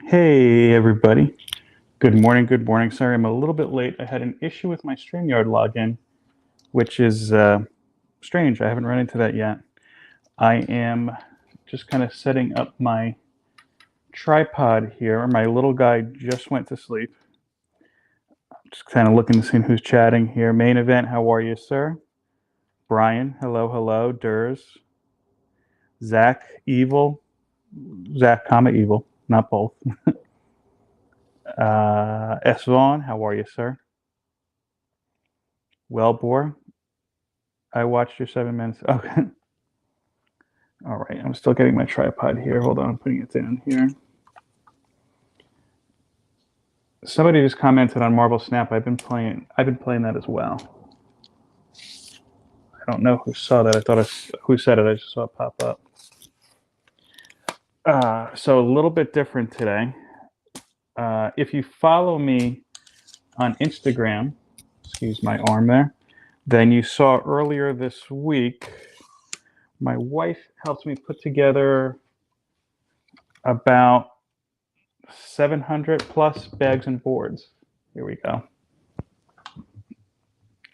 Hey, everybody. Good morning. Good morning. Sorry, I'm a little bit late. I had an issue with my StreamYard login, which is strange. I haven't run into that yet. I am just kind of setting up my tripod here. My little guy just went to sleep. Just kind of looking to see who's chatting here. Main event, how are you, sir? Brian, hello, hello. Durs. Zach, evil. Zach, comma, evil. Not both. S. Vaughn, how are you, sir? Wellbore, I watched your 7 minutes. Okay. All right. I'm still getting my tripod here. Hold on. I'm putting it down here. Somebody just commented on Marble Snap. I've been playing that as well. I don't know who saw that. Who said it. I just saw it pop up. So a little bit different today. If you follow me on Instagram, excuse my arm there, then you saw earlier this week, my wife helped me put together about 700 plus bags and boards. Here we go.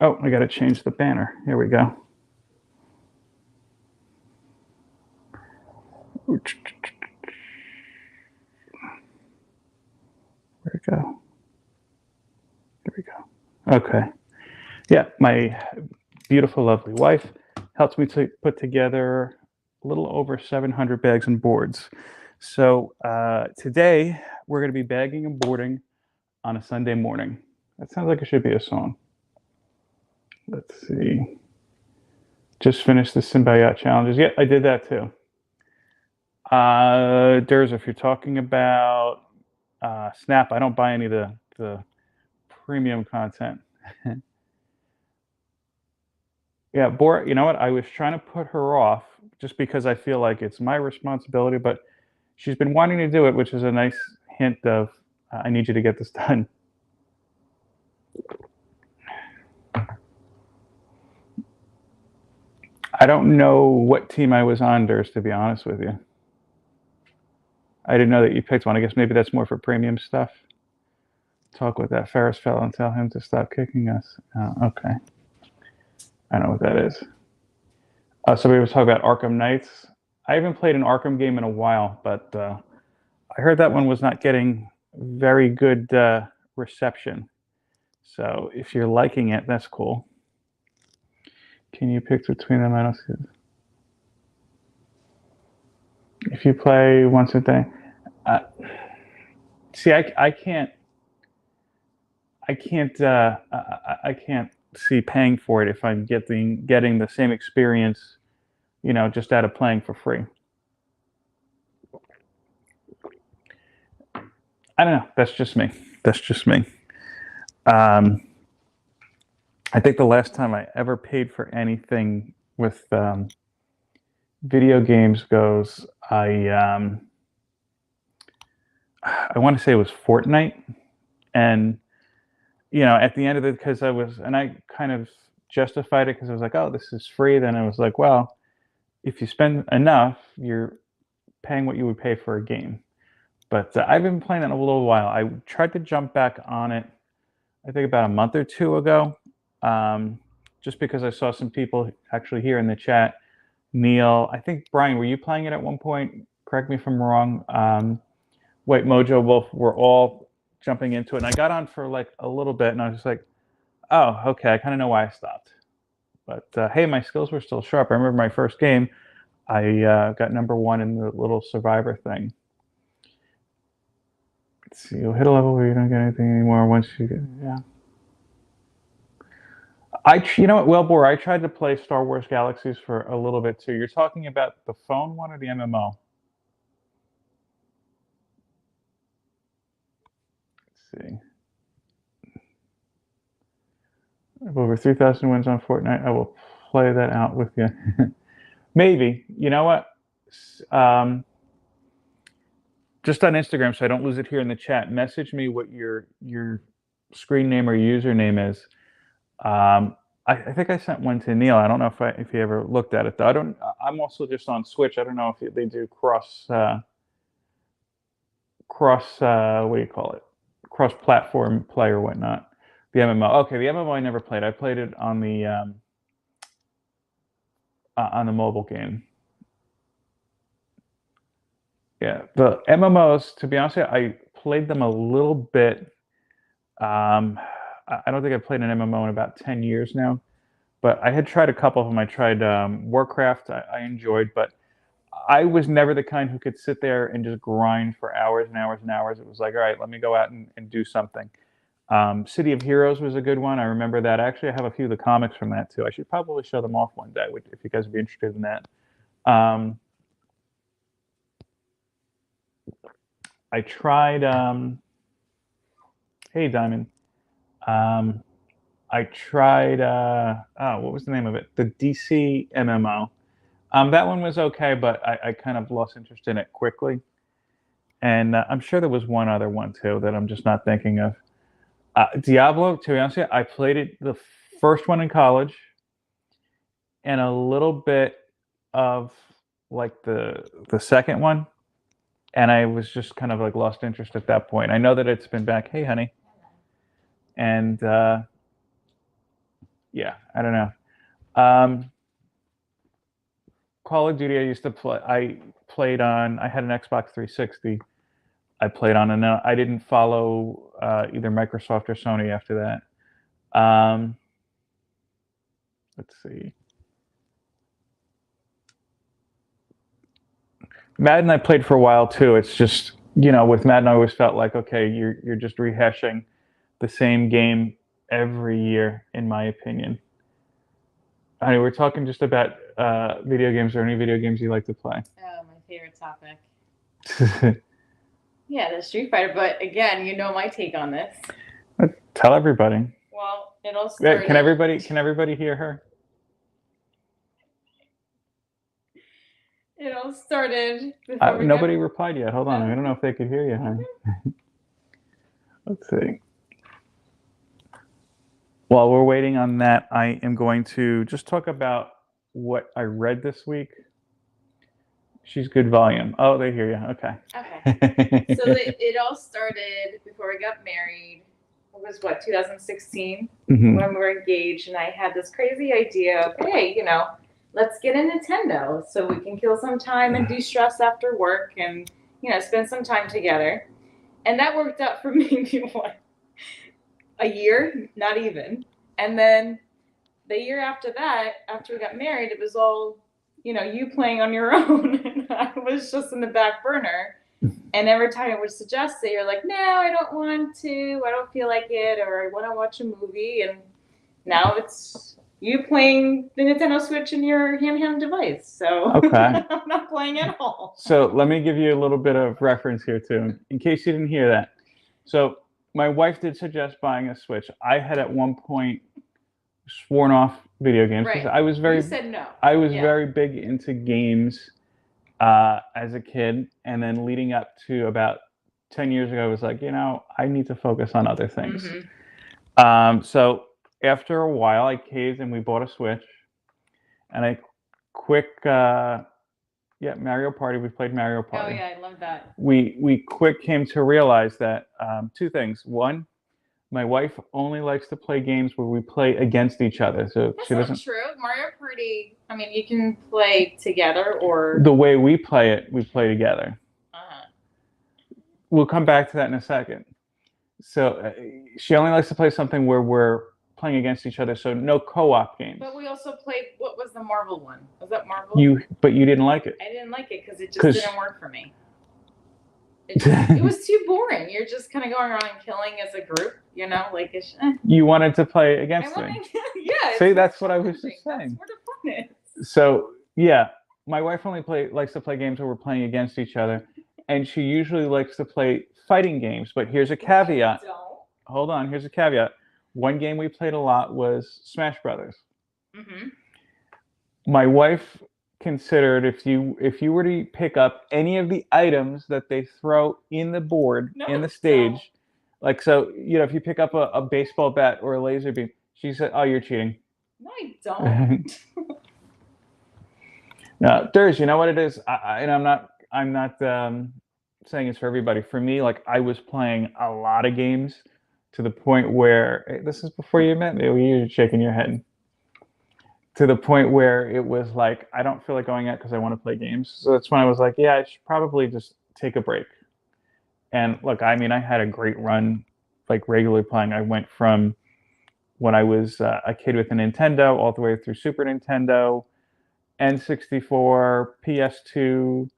Oh, I got to change the banner. Here we go. Where'd it go? There we go. Okay. Yeah, my beautiful, lovely wife helped me to put together a little over 700 bags and boards. So today we're going to be bagging and boarding on a Sunday morning. That sounds like it should be a song. Let's see. Just finished the Symbiote challenges. Yeah, I did that too. Durs, if you're talking about Snap, I don't buy any of the premium content. Yeah, Bora, you know what? I was trying to put her off just because I feel like it's my responsibility, but she's been wanting to do it, which is a nice hint of I need you to get this done. I don't know what team I was on, Durs, to be honest with you. I didn't know that you picked one. I guess maybe that's more for premium stuff. Talk with that Ferris fellow and tell him to stop kicking us. Okay. I don't know what that is. Somebody was talking about Arkham Knights. I haven't played an Arkham game in a while, but I heard that one was not getting very good reception. So if you're liking it, that's cool. Can you pick between them? I don't see it. If you play once a day, see, I can't see paying for it if I'm getting the same experience, just out of playing for free. I don't know. That's just me. I think the last time I ever paid for anything with video games goes, I want to say it was Fortnite, and at the end of it, because I kind of justified it because I was like, oh, this is free. Then I was like, well, if you spend enough, you're paying what you would pay for a game. But I've been playing it a little while. I tried to jump back on it, I think about a month or two ago, just because I saw some people actually here in the chat. Neil, I think, Brian, were you playing it at one point? Correct me if I'm wrong. White Mojo, Wolf, were all jumping into it. And I got on for like a little bit, and I was just like, oh, okay, I kind of know why I stopped. But hey, my skills were still sharp. I remember my first game, I got #1 in the little survivor thing. Let's see, you'll hit a level where you don't get anything anymore once you get, yeah. You know what, Wellbore, I tried to play Star Wars Galaxies for a little bit too. You're talking about the phone one or the MMO? Let's see. I have over 3,000 wins on Fortnite. I will play that out with you. Maybe. You know what? Just on Instagram, so I don't lose it here in the chat, message me what your screen name or username is. I think I sent one to Neil. I don't know if he ever looked at it though. I'm also just on Switch. I don't know if they do cross cross what do you call it? Cross-platform play or whatnot. The MMO. Okay, the MMO I never played. I played it on the mobile game. Yeah, the MMOs. To be honest with you, I played them a little bit. I don't think I've played an MMO in about 10 years now, but I had tried a couple of them. I tried Warcraft. I enjoyed, but I was never the kind who could sit there and just grind for hours and hours and hours. It was like, all right, let me go out and do something. City of Heroes was a good one. I remember that. Actually, I have a few of the comics from that too. I should probably show them off one day if you guys would be interested in that. I tried. Hey, Diamond. I tried. What was the name of it? The DC MMO. That one was okay, but I kind of lost interest in it quickly. And I'm sure there was one other one too that I'm just not thinking of. Diablo, to be honest with you, I played it the first one in college, and a little bit of like the second one, and I was just kind of like lost interest at that point. I know that it's been back. Hey, honey. And yeah, I don't know. Call of Duty, I used to play. I played on. I had an Xbox 360. I played on, and I didn't follow either Microsoft or Sony after that. Let's see. Madden, I played for a while too. It's just, with Madden, I always felt like, okay, you're just rehashing the same game every year, in my opinion. I mean, we're talking just about video games. Or any video games you like to play? Oh, my favorite topic. Yeah, the Street Fighter. But again, you know my take on this. Tell everybody. Well, it all started. Can everybody hear her? It all started. Nobody replied yet. Hold on. I don't know if they could hear you, honey. Let's see. While we're waiting on that, I am going to just talk about what I read this week. She's good volume. Oh, they hear you. Okay. Okay. So it all started before we got married. It was 2016 when we were engaged, and I had this crazy idea of, hey, let's get a Nintendo so we can kill some time and de-stress after work and, spend some time together. And that worked out for maybe a year, not even. And then the year after that, after we got married, it was all, you playing on your own. And I was just in the back burner. And every time I would suggest it, you're like, no, I don't want to. I don't feel like it. Or I want to watch a movie. And now it's you playing the Nintendo Switch in your handheld device. So okay. I'm not playing at all. So let me give you a little bit of reference here, too, in case you didn't hear that. So my wife did suggest buying a Switch. I had at one point sworn off video games because I was very. You said no. I was very big into games as a kid, and then leading up to about 10 years ago, I was like, I need to focus on other things. So after a while, I caved and we bought a Switch, and Mario Party. We played Mario Party. Oh yeah, I love that. We quick came to realize that two things. One, my wife only likes to play games where we play against each other. So That's she doesn't. Not true. Mario Party. I mean, you can play together or. The way we play it, we play together. We'll come back to that in a second. So she only likes to play something where we're playing against each other. So no co-op games. But we also played. What was the Marvel one? Was that Marvel? But you didn't like it. I didn't like it because it just didn't work for me. It was too boring. You're just kind of going around and killing as a group, like it's. You wanted to play against me. Yeah. See, that's what I was just saying. That's where the fun is. So yeah, my wife only likes to play games where we're playing against each other, and she usually likes to play fighting games. But here's a caveat. Hold on. Here's a caveat. One game we played a lot was Smash Brothers. My wife considered if you were to pick up any of the items that they throw in the board in the stage, if you pick up a baseball bat or a laser beam, she said, "Oh, you're cheating." No, I don't. No, Durs, you know what it is, and I'm not saying it's for everybody. For me, like I was playing a lot of games to the point where this is before you met me. You're shaking your head. To the point where it was like I don't feel like going out because I want to play games. So that's when I was like, yeah, I should probably just take a break. And look, I mean, I had a great run, like regularly playing. I went from when I was a kid with a Nintendo all the way through Super Nintendo, N64, PS2,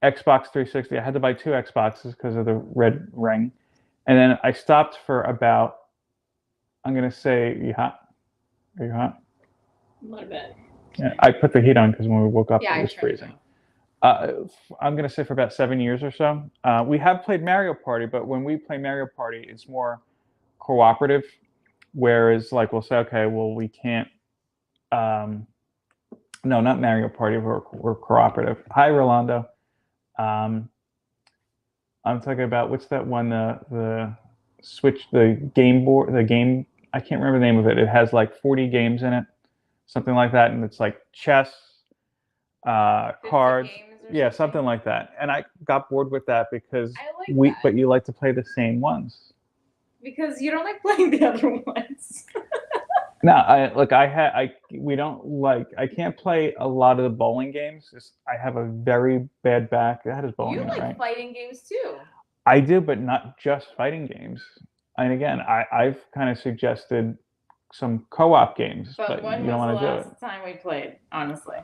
Xbox 360. I had to buy 2 Xboxes because of the red ring. And then I stopped for about, I'm going to say, you hot? Are you hot? A little bit. Yeah, I put the heat on because when we woke up, Yeah, it was I turned freezing. it I'm going to say for about 7 years or so. We have played Mario Party, but when we play Mario Party, it's more cooperative. Whereas, like, we'll say, okay, well, we can't. No, not Mario Party. We're cooperative. Hi, Rolando. I'm talking about what's that one? The Switch, the game board, the game. I can't remember the name of it. It has like 40 games in it, something like that, and it's like chess, 50 cards. games or Yeah, something like that. And I got bored with that because I like that. but you like to play the same ones. Because you don't like playing the other ones. No, we don't like, I can't play a lot of the bowling games. I have a very bad back. That is bowling, You like right? fighting games too. I do, but not just fighting games. And again, I've kind of suggested some co-op games, but when you don't was want the to do it. last time we played, honestly?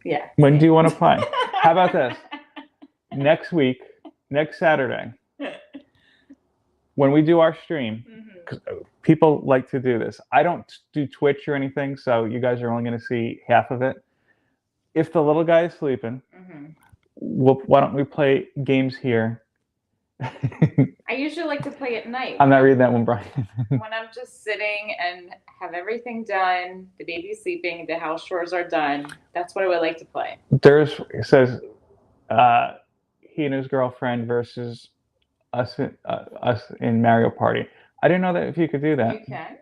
Yeah. When do you want to play? How about this? Next week, next Saturday, when we do our stream, people like to do this. I don't do Twitch or anything, so you guys are only going to see half of it. If the little guy is sleeping, why don't we play games here? I usually like to play at night. I'm not reading that one, Brian. When I'm just sitting and have everything done, the baby's sleeping, the house chores are done. That's what I would like to play. It says he and his girlfriend versus us in Mario Party. I didn't know that if you could do that. You can.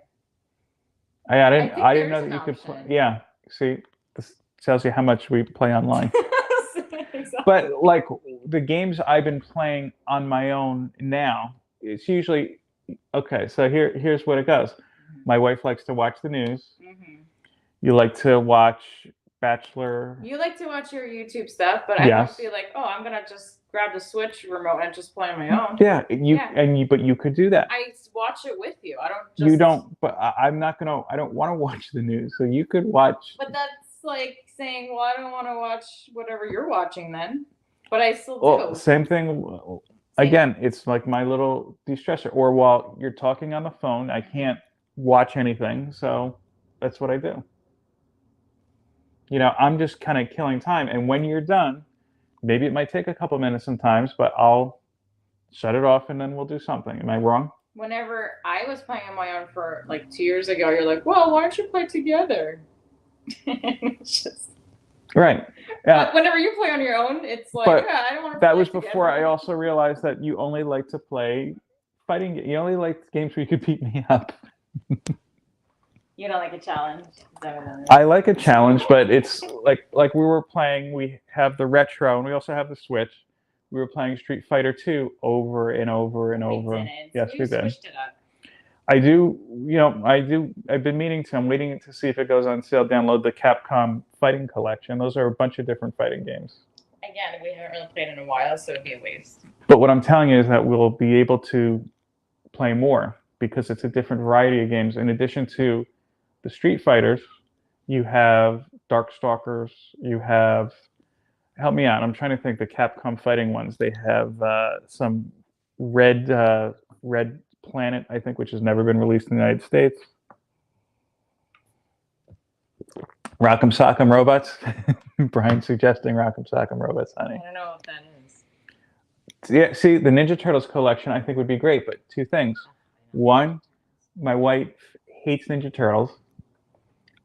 I didn't know that you could play. Yeah. See, this tells you how much we play online. Exactly. But like the games I've been playing on my own now, it's usually okay. So here's what it goes. My wife likes to watch the news. You like to watch Bachelor. You like to watch your YouTube stuff, but I don't feel like, I'm gonna just grab the Switch remote and just play on my own. Yeah, but you could do that. I watch it with you. I don't. You don't, but I'm not gonna. I don't want to watch the news, so you could watch. But that's like saying, well, I don't want to watch whatever you're watching then, but I still do. Well, same thing. Again, it's like my little de-stressor. Or while you're talking on the phone, I can't watch anything, so that's what I do. I'm just kind of killing time. And when you're done, maybe it might take a couple minutes sometimes, but I'll shut it off and then we'll do something. Am I wrong? Whenever I was playing on my own for like 2 years ago, you're like, well, why don't you play together? Right. Yeah. Whenever you play on your own, it's like, I don't want to play that was before I also realized that you only like to play fighting. You only like games where you could beat me up. You don't like a challenge? I like a challenge, but it's like we were playing, we have the retro and we also have the Switch. We were playing Street Fighter 2 over and over and over. Didn't. Yes, we did. Switched it up. I do, I've been meaning to. I'm waiting to see if it goes on sale. Download the Capcom Fighting Collection. Those are a bunch of different fighting games. Again, we haven't really played in a while, so it'd be a waste. But what I'm telling you is that we'll be able to play more because it's a different variety of games. In addition to the Street Fighters, you have Darkstalkers, you have, help me out, I'm trying to think, the Capcom fighting ones. They have some Red Planet, I think, which has never been released in the United States. Rock'em Sock'em Robots. Brian suggesting Rock'em Sock'em Robots, honey. I don't know what that is. Yeah, see, the Ninja Turtles collection I think would be great, but two things. One, my wife hates Ninja Turtles.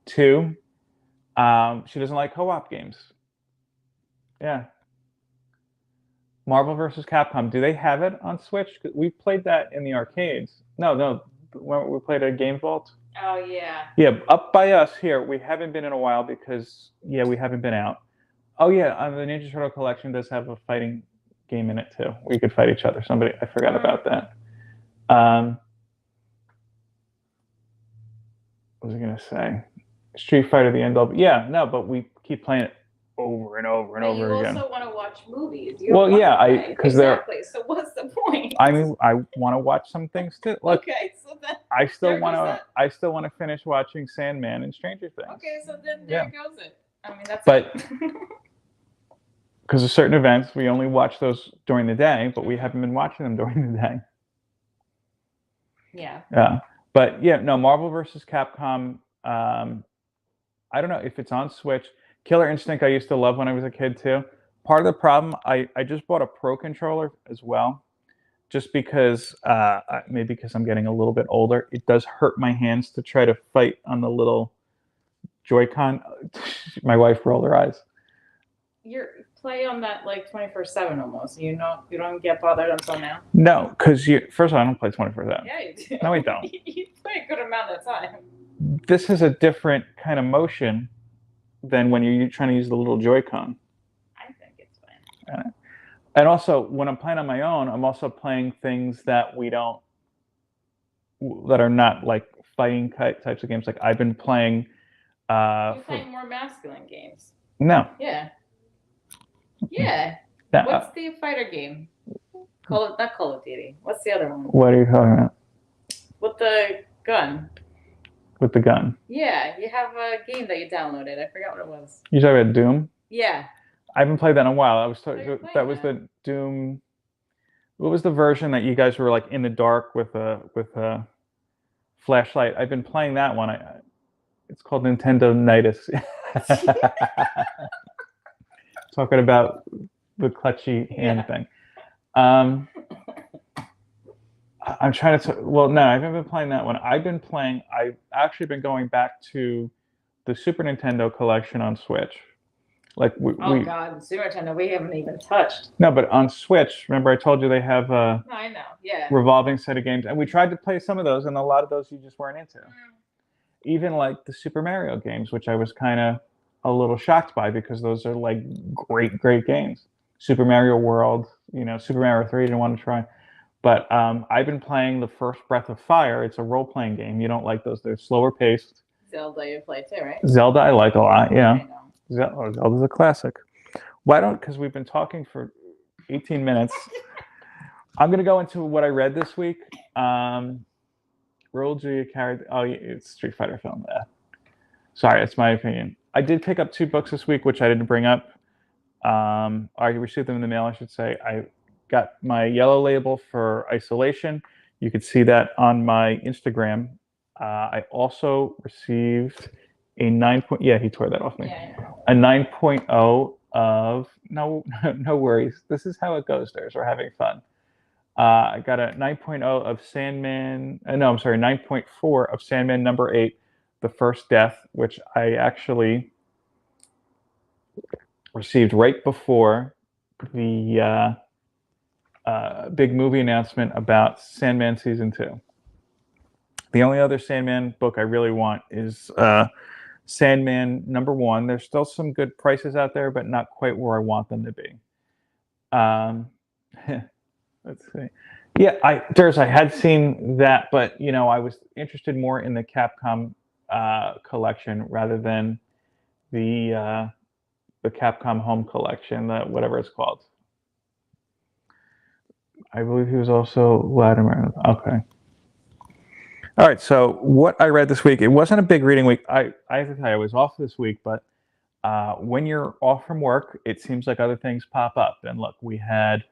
Two, she doesn't like co-op games. Yeah. Marvel vs. Capcom. Do they have it on Switch? We played that in the arcades. No. We played at Game Vault. Oh, yeah. Yeah, up by us here. We haven't been in a while because, we haven't been out. Oh, yeah, the Ninja Turtle collection does have a fighting game in it too. We could fight each other. I forgot about that. What was I gonna say? Street Fighter, the end all. Yeah, no, but we keep playing it over and over and over again. You also want to watch movies. Well, yeah, because exactly. So what's the point? I mean, I want to watch some things too. Look, okay, so then I still want to finish watching Sandman and Stranger Things. Okay, so then there goes it. I mean, that's. But because of certain events, we only watch those during the day, but we haven't been watching them during the day. Yeah. Yeah, but yeah, no, Marvel vs. Capcom. I don't know if it's on Switch. Killer Instinct I used to love when I was a kid too. Part of the problem, I just bought a Pro controller as well, just because maybe because I'm getting a little bit older. It does hurt my hands to try to fight on the little Joy-Con. My wife rolled her eyes. You play on that like 24/7 almost. You don't get bothered until now. No, because first of all, I don't play 24/7. Yeah, you do. No, I don't. You play a good amount of time. This is a different kind of motion than when you're trying to use the little Joy-Con. I think it's fine. And also, when I'm playing on my own, I'm also playing things that that are not like fighting types of games. Like I've been playing. You're playing more masculine games. No. Yeah. Yeah. No. What's the fighter game? Not Call of Duty. What's the other one? What are you talking about? With the gun. With the gun. Yeah, you have a game that you downloaded. I forgot what it was. You talking about Doom? Yeah. I haven't played that in a while. That was the Doom. What was the version that you guys were like in the dark with a flashlight? I've been playing that one. It's called Nintendo Nitus. Talking about the clutchy hand thing. I'm trying to. Well, no, I haven't been playing that one. I've actually been going back to the Super Nintendo collection on Switch. Like God, Super Nintendo, we haven't even touched. No, but on Switch, remember I told you they have a I know, yeah, revolving set of games, and we tried to play some of those, and a lot of those you just weren't into. Even like the Super Mario games, which I was kind of a little shocked by because those are like great games. Super Mario World, Super Mario 3, didn't want to try. But I've been playing the first Breath of Fire. It's a role-playing game. You don't like those. They're slower paced. Zelda you play too, right? Zelda I like a lot, yeah. I know. Zelda's a classic. Because we've been talking for 18 minutes. I'm going to go into what I read this week. Roll Julia carried. Oh, it's Street Fighter film. Sorry, it's my opinion. I did pick up 2 books this week, which I didn't bring up. I received them in the mail, I should say. I got my yellow label for Isolation. You could see that on my Instagram. I also received a 9. Yeah, he tore that off me. Yeah, a 9.0 of no worries. This is how it goes. We're having fun. I got a 9.0 of Sandman. No, I'm sorry, 9.4 of Sandman number 8, The First Death, which I actually received right before the big movie announcement about Sandman season 2. The only other Sandman book I really want is Sandman number 1. There's still some good prices out there, but not quite where I want them to be. Let's see. Yeah, I had seen that, but I was interested more in the Capcom collection rather than the Capcom Home collection, whatever it's called. I believe he was also Latimer. Okay. All right, so what I read this week, it wasn't a big reading week. I have to tell you, I was off this week, but when you're off from work, it seems like other things pop up. And look, we had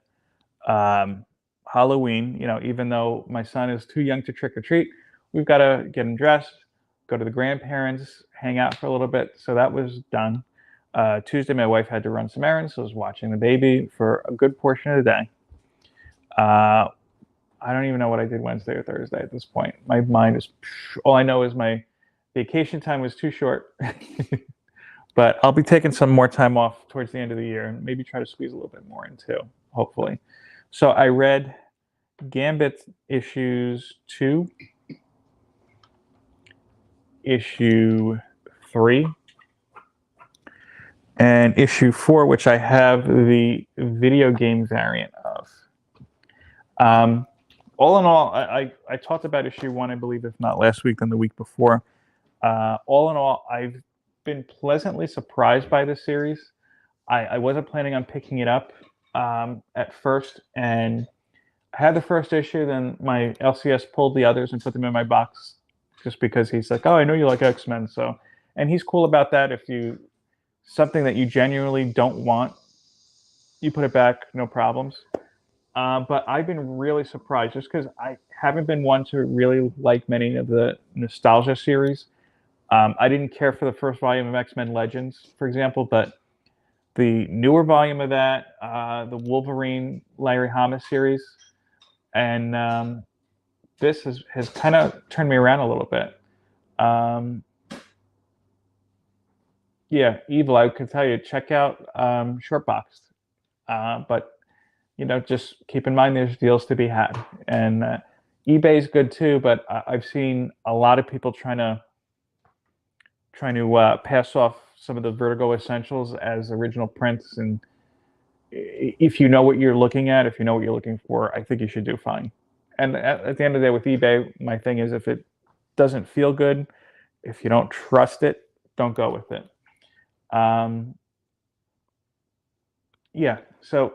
Halloween, even though my son is too young to trick or treat, we've got to get him dressed, go to the grandparents, hang out for a little bit. So that was done. Tuesday, my wife had to run some errands, so I was watching the baby for a good portion of the day. I don't even know what I did Wednesday or Thursday at this point. My mind is, all I know is my vacation time was too short. But I'll be taking some more time off towards the end of the year and maybe try to squeeze a little bit more in too, hopefully. So I read Gambit issues 2, issue 3, and issue 4, which I have the video game variant of. All in all, I talked about issue 1, I believe, if not last week, then the week before. All in all, I've been pleasantly surprised by this series. I wasn't planning on picking it up at first, and I had the first issue, then my LCS pulled the others and put them in my box just because he's like, oh, I know you like X-Men. So, and he's cool about that. If you, something that you genuinely don't want, you put it back, no problems. But I've been really surprised just because I haven't been one to really like many of the nostalgia series. I didn't care for the first volume of X-Men Legends, for example, but the newer volume of that, the Wolverine Larry Hama series, and this has kind of turned me around a little bit. Yeah, Evil, I could tell you, check out Shortboxed. But, you know, just keep in mind there's deals to be had. And eBay's good too, but I've seen a lot of people trying to pass off some of the Vertigo Essentials as original prints. And if you know what you're looking at, if you know what you're looking for, I think you should do fine. And at the end of the day with eBay, my thing is if it doesn't feel good, if you don't trust it, don't go with it. Yeah, so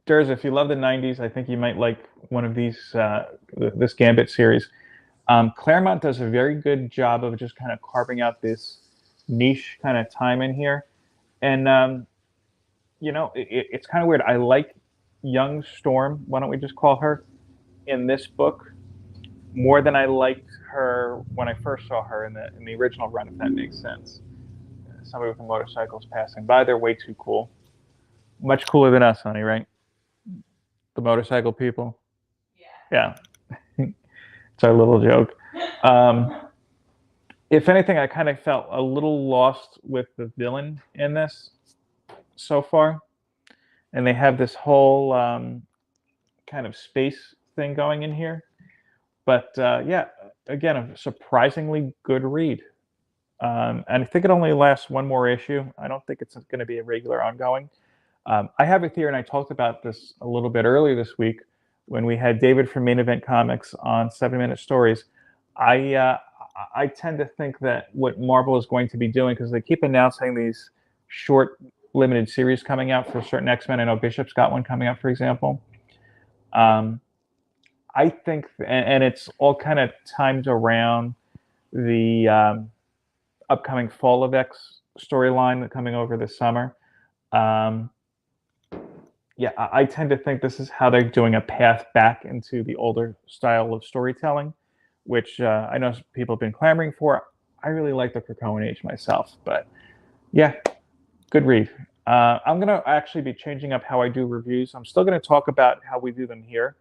Durs, if you love the 90s, I think you might like one of these, this Gambit series. Claremont does a very good job of just kind of carving out this niche kind of time in here. And, you know, it's kind of weird. I like young Storm, why don't we just call her, in this book more than I liked her when I first saw her in the original run, if that makes sense. Somebody with the motorcycles passing by, they're way too cool. Much cooler than us, honey, right? The motorcycle people. Yeah. It's our little joke. If anything, I kind of felt a little lost with the villain in this so far. And they have this whole kind of space thing going in here. But yeah, again, a surprisingly good read. And I think it only lasts one more issue. I don't think it's going to be a regular ongoing. I have it here, and I talked about this a little bit earlier this week when we had David from Main Event Comics on 7-Minute Stories. I tend to think that what Marvel is going to be doing, because they keep announcing these short, limited series coming out for certain X-Men. I know Bishop's got one coming up, for example. I think, and it's all kind of timed around the upcoming Fall of X storyline coming over this summer. Yeah, I tend to think this is how they're doing a path back into the older style of storytelling, which I know people have been clamoring for. I really like the Krakoan Age myself, but yeah, good read. I'm going to actually be changing up how I do reviews. I'm still going to talk about how we do them here,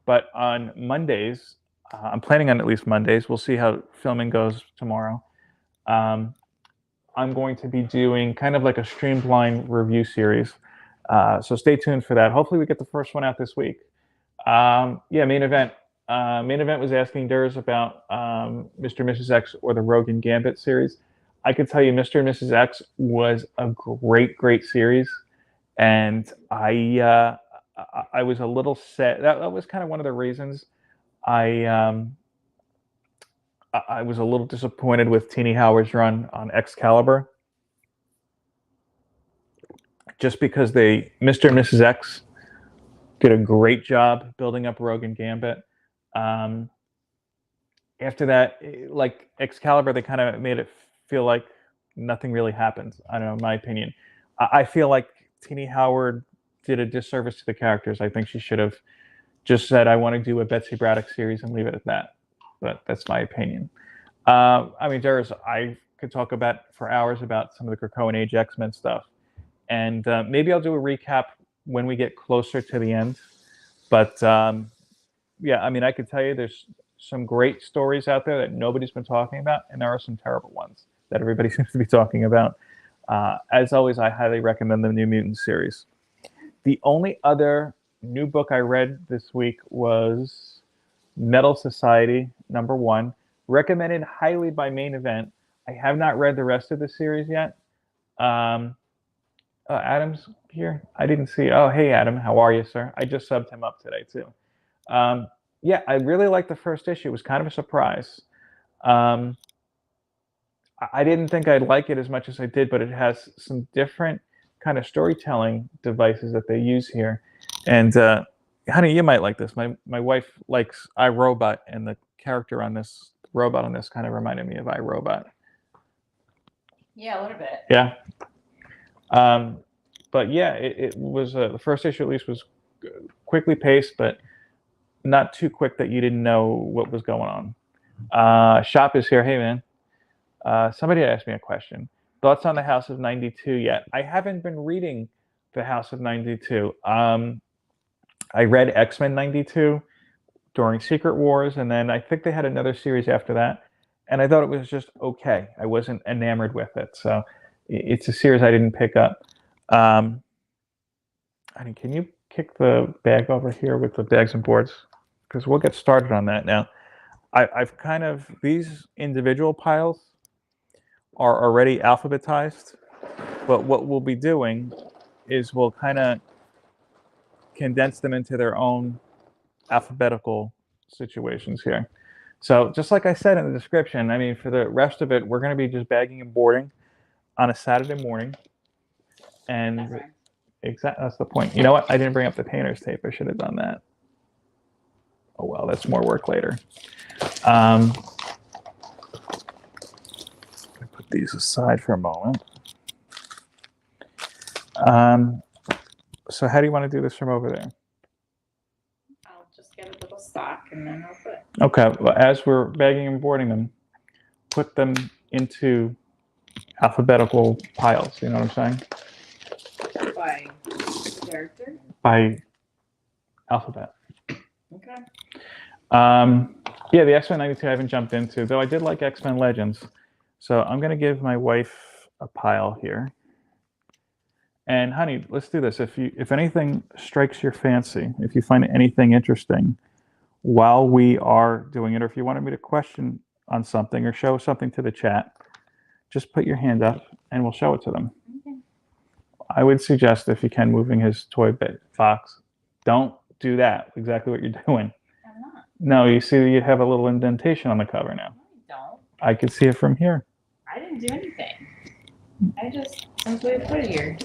but on Mondays, I'm planning on at least Mondays. We'll see how filming goes tomorrow. I'm going to be doing kind of like a streamlined review series. So stay tuned for that. Hopefully we get the first one out this week. Yeah, Main Event. Main Event was asking Durs about Mr. and Mrs. X or the Rogue and Gambit series. I could tell you Mr. and Mrs. X was a great, great series. And I was a little sad. That was kind of one of the reasons I was a little disappointed with Tini Howard's run on Excalibur. Just because Mr. and Mrs. X did a great job building up Rogue and Gambit. After that, like Excalibur, they kind of made it feel like nothing really happened. I don't know, in my opinion. I feel like Tini Howard did a disservice to the characters. I think she should have just said, I want to do a Betsy Braddock series and leave it at that. But that's my opinion. I mean, I could talk about for hours about some of the Krakoan Age X-Men stuff. And maybe I'll do a recap when we get closer to the end. But yeah, I mean, I could tell you there's some great stories out there that nobody's been talking about, and there are some terrible ones that everybody seems to be talking about. As always, I highly recommend the New Mutants series. The only other new book I read this week was Metal Society, #1, recommended highly by Main Event. I have not read the rest of the series yet. Adam's here. I didn't see. Oh, hey, Adam. How are you, sir? I just subbed him up today, too. Yeah, I really liked the first issue. It was kind of a surprise. Um, I didn't think I'd like it as much as I did, but it has some different kind of storytelling devices that they use here. And honey, you might like this. My wife likes iRobot, and the character on this robot on this kind of reminded me of iRobot. Yeah, a little bit. Yeah. But yeah, it was the first issue at least was quickly paced, but not too quick that you didn't know what was going on. Shop is here. Hey, man. Somebody asked me a question. Thoughts on the House of 92 yet? I haven't been reading the House of 92. I read X-Men 92 during Secret Wars, and then I think they had another series after that, and I thought it was just okay. I wasn't enamored with it, so it's a series I didn't pick up. I mean, can you kick the bag over here with the bags and boards? Because we'll get started on that now. I've kind of, these individual piles are already alphabetized, but what we'll be doing is we'll kind of condense them into their own alphabetical situations here. So just like I said in the description, I mean, for the rest of it, we're going to be just bagging and boarding on a Saturday morning. And exactly, that's the point. You know what? I didn't bring up the painter's tape. I should have done that. Oh, well, that's more work later. Put these aside for a moment. So how do you want to do this from over there? I'll just get a little stock and then I'll put. Okay, well, as we're bagging and boarding them, put them into alphabetical piles. You know what I'm saying? By character? By alphabet. Okay. Yeah, the X-Men 92 I haven't jumped into, though I did like X-Men Legends. So I'm going to give my wife a pile here. And honey, let's do this. If anything strikes your fancy, if you find anything interesting while we are doing it, or if you wanted me to question on something or show something to the chat, just put your hand up and we'll show it to them. Okay. I would suggest, if you can, moving his toy box. Don't do that. Exactly what you're doing. I'm not. No, you see you have a little indentation on the cover now. No, I don't. I could see it from here. I didn't do anything. I just simply put it here.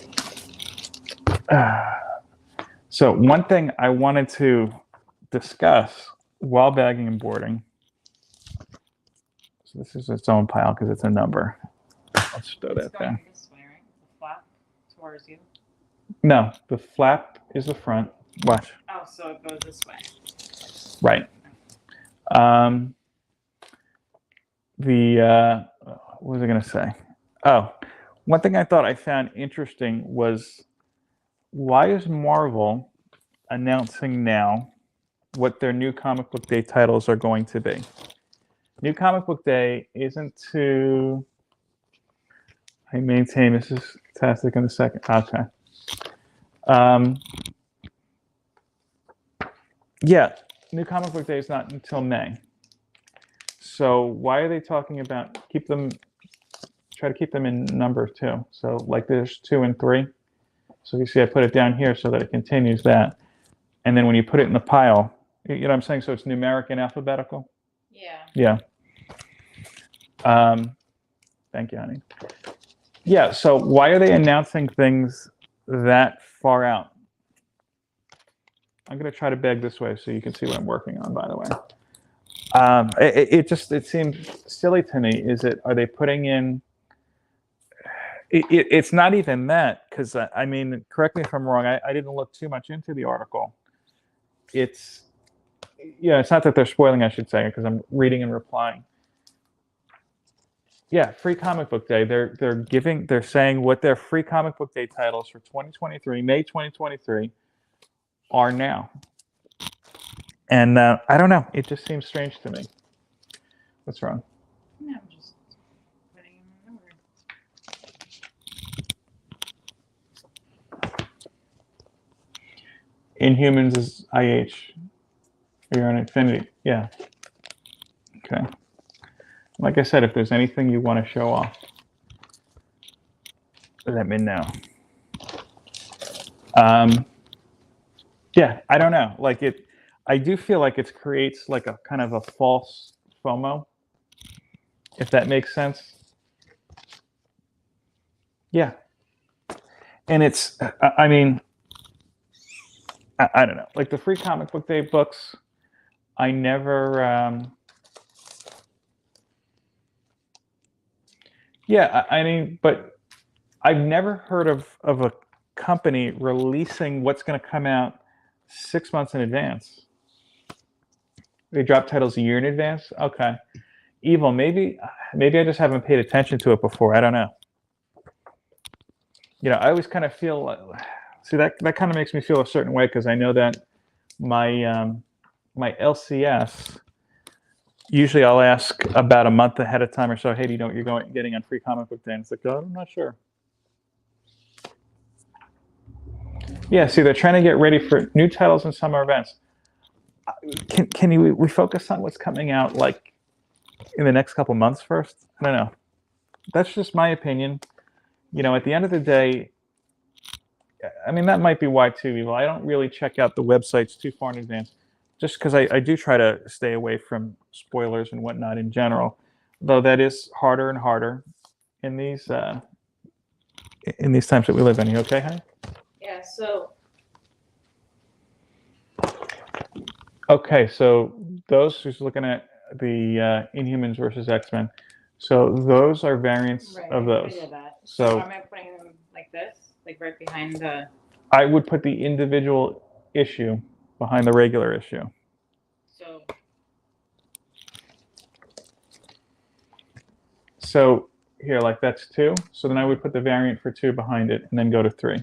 So one thing I wanted to discuss while bagging and boarding. So this is its own pile because it's a number. Let's throw that there. This way, right? The flap towards you. No, the flap is the front. Watch. Oh, so it goes this way. Right. What was I going to say? Oh, one thing I thought I found interesting was, why is Marvel announcing now what their new comic book day titles are going to be? New comic book day isn't to, I maintain this is fantastic in a second. Okay. Yeah, new comic book day is not until May. So why are they talking about try to keep them in number two? So like there's 2 and 3. So you see I put it down here so that it continues that. And then when you put it in the pile, you know what I'm saying? So it's numeric and alphabetical? Yeah. Yeah. Thank you, honey. Yeah, so why are they announcing things that far out? I'm going to try to beg this way so you can see what I'm working on, by the way. It seems silly to me. Are they putting in, it's not even that, because I mean, correct me if I'm wrong, I didn't look too much into the article. It's not that they're spoiling, I should say, because I'm reading and replying. Yeah, Free Comic Book Day. They're saying what their Free Comic Book Day titles for 2023, May 2023, are now. And I don't know. It just seems strange to me. What's wrong? No, I'm just putting in the number. Inhumans is IH. You're on Infinity. Yeah. Okay. Like I said, if there's anything you want to show off, let me know. Yeah, I don't know. Like it, I do feel like it creates like a kind of a false FOMO, if that makes sense. Yeah, and it's, I mean, I don't know. Like the Free Comic Book Day books, I never. Yeah, I mean, but I've never heard of a company releasing what's going to come out 6 months in advance. They drop titles a year in advance. Okay, Evil. Maybe I just haven't paid attention to it before. I don't know. You know, I always kind of feel. See, that kind of makes me feel a certain way because I know that my my LCS. Usually, I'll ask about a month ahead of time or so. Hey, do you know what you're getting on Free Comic Book Day? And it's like, oh, I'm not sure. Yeah, see, they're trying to get ready for new titles and summer events. Can we focus on what's coming out like in the next couple months first? I don't know. That's just my opinion. You know, at the end of the day, I mean, that might be why too, Evil. I don't really check out the websites too far in advance, just because I do try to stay away from spoilers and whatnot in general. Though that is harder and harder in these times that we live in. You okay, honey? Yeah. So. Okay, so those who's looking at the Inhumans versus X-Men, so those are variants of those. So am I putting them like this, like right behind the? I would put the individual issue behind the regular issue. So here, like that's 2. So then I would put the variant for 2 behind it, and then go to 3.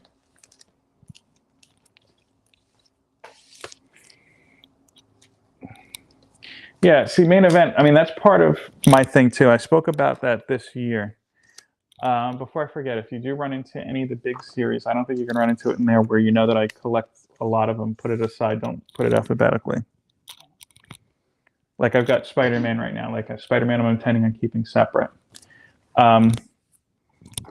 Yeah, see, main event, I mean, that's part of my thing too. I spoke about that this year. Before I forget, if you do run into any of the big series, I don't think you can run into it in there where you know that I collect a lot of them. Put it aside, don't put it alphabetically. Like I've got Spider-Man right now. Like Spider-Man I'm intending on keeping separate.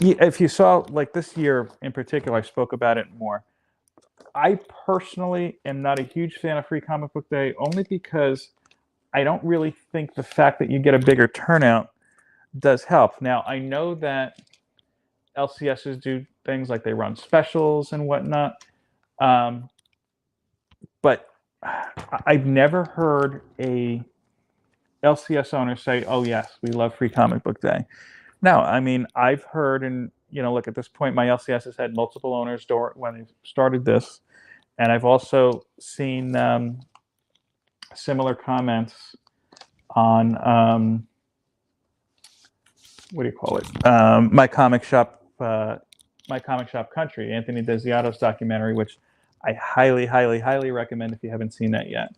If you saw, like this year in particular, I spoke about it more. I personally am not a huge fan of Free Comic Book Day, only because I don't really think the fact that you get a bigger turnout does help. Now, I know that LCSs do things like they run specials and whatnot, but I've never heard a LCS owner say, "Oh yes, we love Free Comic Book Day." No, I mean I've heard, and you know, look at this point, my LCS has had multiple owners when they started this, and I've also seen similar comments on what do you call it? My Comic Shop Country, Anthony Desiato's documentary, which I highly, highly, highly recommend if you haven't seen that yet.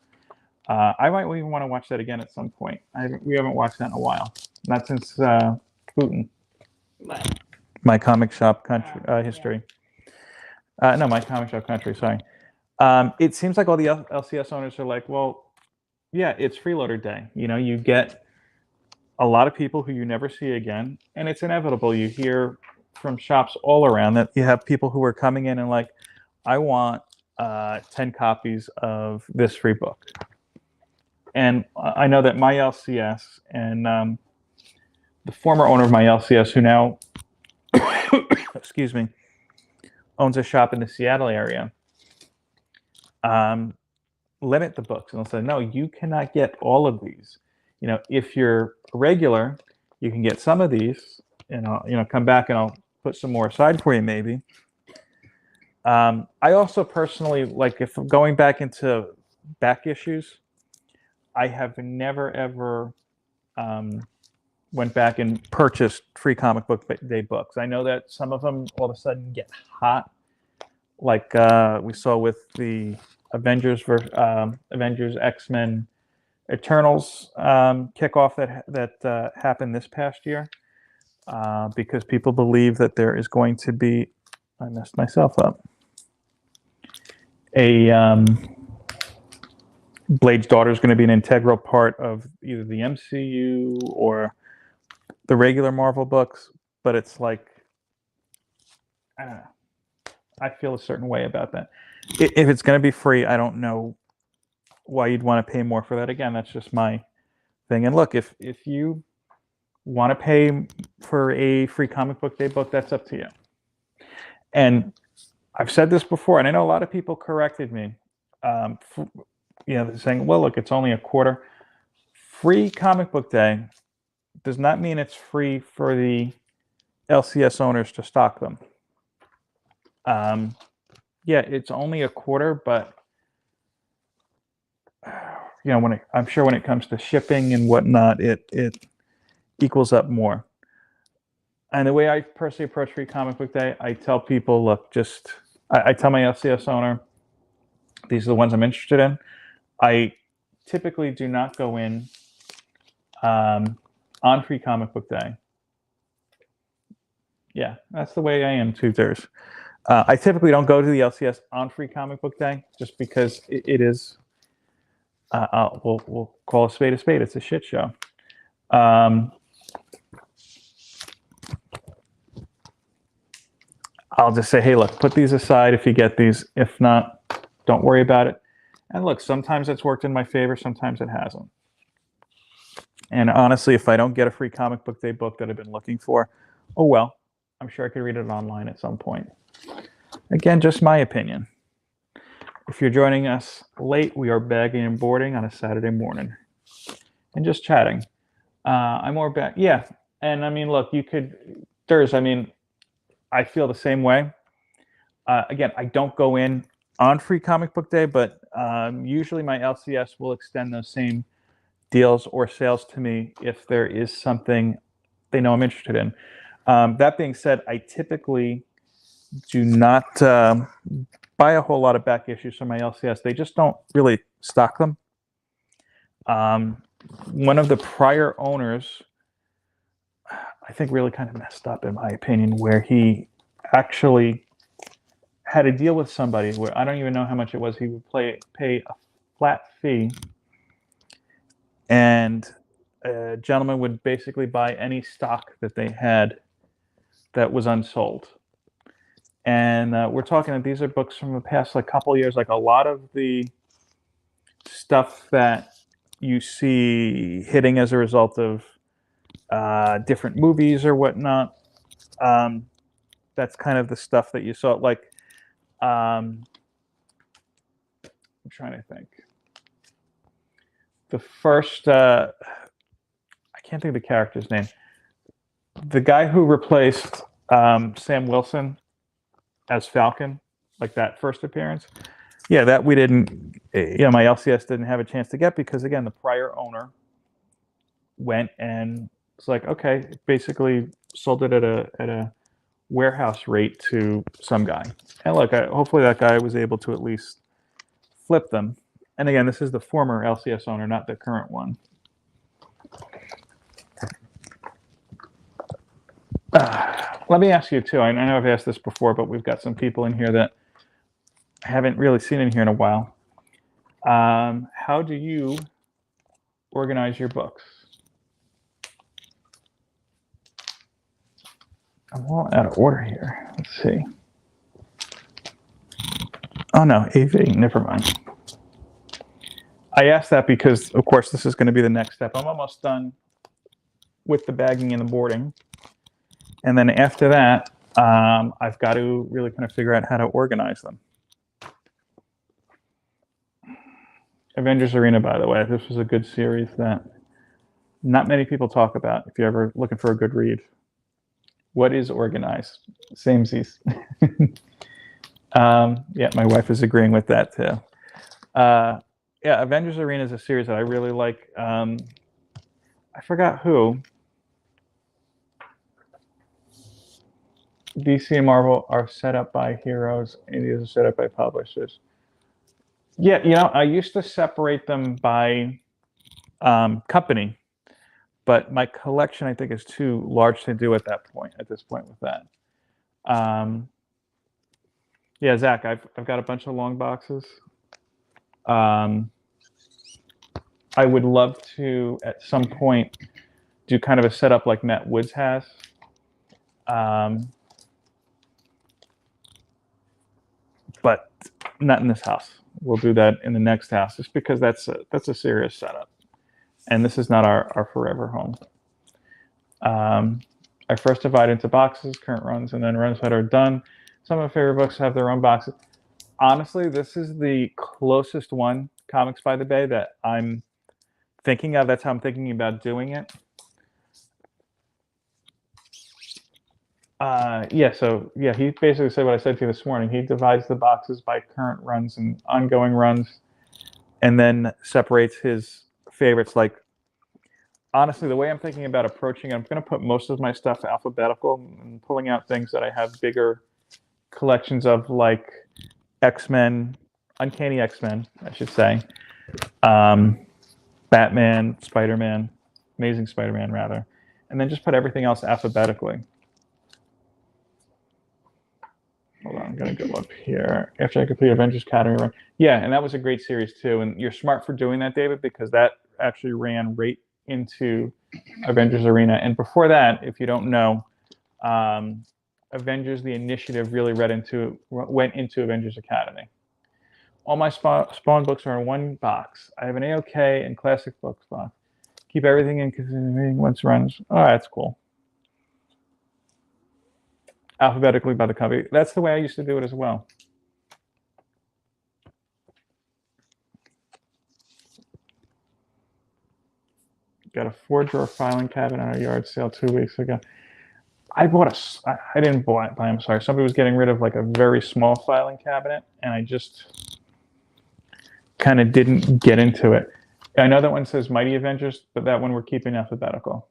I might even want to watch that again at some point. We haven't watched that in a while. Not since Putin. What? My Comic Shop Country History. Yeah. No, My Comic Shop Country. Sorry. It seems like all the LCS owners are like, well, yeah, it's freeloader day. You know, you get a lot of people who you never see again, and it's inevitable. You hear from shops all around that you have people who are coming in and like, I want 10 copies of this free book. And I know that my LCS and the former owner of my LCS, who now, excuse me, owns a shop in the Seattle area, limit the books. And they'll say, no, you cannot get all of these. You know, if you're a regular, you can get some of these, and I'll come back and I'll put some more aside for you maybe. I also personally, like if going back into back issues, I have never ever went back and purchased Free Comic Book Day books. I know that some of them all of a sudden get hot, like we saw with the Avengers, X-Men, Eternals kickoff that happened this past year, because people believe that there is going to be, I messed myself up, a Blade's daughter is going to be an integral part of either the MCU or the regular Marvel books, but it's like, I don't know. I feel a certain way about that. If it's going to be free, I don't know why you'd want to pay more for that. Again, that's just my thing. And look, if you want to pay for a free comic book day book, that's up to you. And I've said this before, and I know a lot of people corrected me. Saying, well, look, it's only a quarter. Free comic book day does not mean it's free for the LCS owners to stock them. Yeah, it's only a quarter, but I'm sure when it comes to shipping and whatnot, it equals up more. And the way I personally approach free comic book day, I tell people, look, I tell my LCS owner, these are the ones I'm interested in. I typically do not go in on free comic book day. Yeah, that's the way I am too, Durs. I typically don't go to the LCS on free comic book day just because it is, we'll call a spade a spade. It's a shit show. I'll just say, hey, look, put these aside if you get these. If not, don't worry about it. And look, sometimes it's worked in my favor, sometimes it hasn't. And honestly, if I don't get a free comic book day book that I've been looking for, oh well, I'm sure I could read it online at some point. Again, just my opinion. If you're joining us late, we are bagging and boarding on a Saturday morning and just chatting. I'm more back. Yeah. And I mean, look, I feel the same way. Again, I don't go in on free comic book day, but usually my LCS will extend those same deals or sales to me if there is something they know I'm interested in. That being said, I typically do not buy a whole lot of back issues from my LCS. They just don't really stock them. One of the prior owners, I think, really kind of messed up, in my opinion, where he actually had a deal with somebody where I don't even know how much it was. He would pay a flat fee, and a gentleman would basically buy any stock that they had that was unsold. And we're talking that these are books from the past couple of years. Like a lot of the stuff that you see hitting as a result of different movies or whatnot, that's kind of the stuff that you saw. I'm trying to think. The first, I can't think of the character's name. The guy who replaced Sam Wilson as Falcon, like that first appearance. Yeah, that we didn't, my LCS didn't have a chance to get because, again, the prior owner went and it's like, okay, basically sold it at a warehouse rate to some guy. And look, hopefully that guy was able to at least flip them. And again, this is the former LCS owner, not the current one. Let me ask you too. I know I've asked this before, but we've got some people in here that I haven't really seen in here in a while. How do you organize your books? I'm all out of order here. Let's see. Oh no, AV, never mind. I asked that because, of course, this is going to be the next step. I'm almost done with the bagging and the boarding. And then after that, I've got to really kind of figure out how to organize them. Avengers Arena, by the way, this was a good series that not many people talk about if you're ever looking for a good read. What is organized? Samesies. Yeah, my wife is agreeing with that too. Yeah, Avengers Arena is a series that I really like. I forgot who. DC and Marvel are set up by heroes, and these are set up by publishers. Yeah, I used to separate them by company, but my collection, I think, is too large to do at this point with that. Yeah, Zach, I've got a bunch of long boxes. I would love to, at some point, do kind of a setup like Matt Woods has. but not in this house. We'll do that in the next house, just because that's a serious setup, and this is not our forever home. I first divide into boxes, current runs, and then runs that are done. Some of my favorite books have their own boxes. Honestly, this is the closest one, Comics by the Bay, that I'm thinking of. That's how I'm thinking about doing it. He basically said what I said to you this morning. He divides the boxes by current runs and ongoing runs, and then separates his favorites. Like, honestly, the way I'm thinking about approaching it, I'm going to put most of my stuff alphabetical and pulling out things that I have bigger collections of, like X-Men, Uncanny X-Men, I should say, Batman, Spider-Man, Amazing Spider-Man, rather, and then just put everything else alphabetically. Hold on, I'm going to go up here. After I complete Avengers Academy run. Yeah, and that was a great series too. And you're smart for doing that, David, because that actually ran right into Avengers Arena. And before that, if you don't know, Avengers the Initiative really went into Avengers Academy. All my Spawn books are in one box. I have an AOK and Classic Books box. Keep everything in continuing once runs. Oh, that's cool. Alphabetically by the copy. That's the way I used to do it as well. Got a 4-drawer filing cabinet at a yard sale 2 weeks ago. I didn't buy it, I'm sorry. Somebody was getting rid of like a very small filing cabinet, and I just kind of didn't get into it. I know that one says Mighty Avengers, but that one we're keeping alphabetical.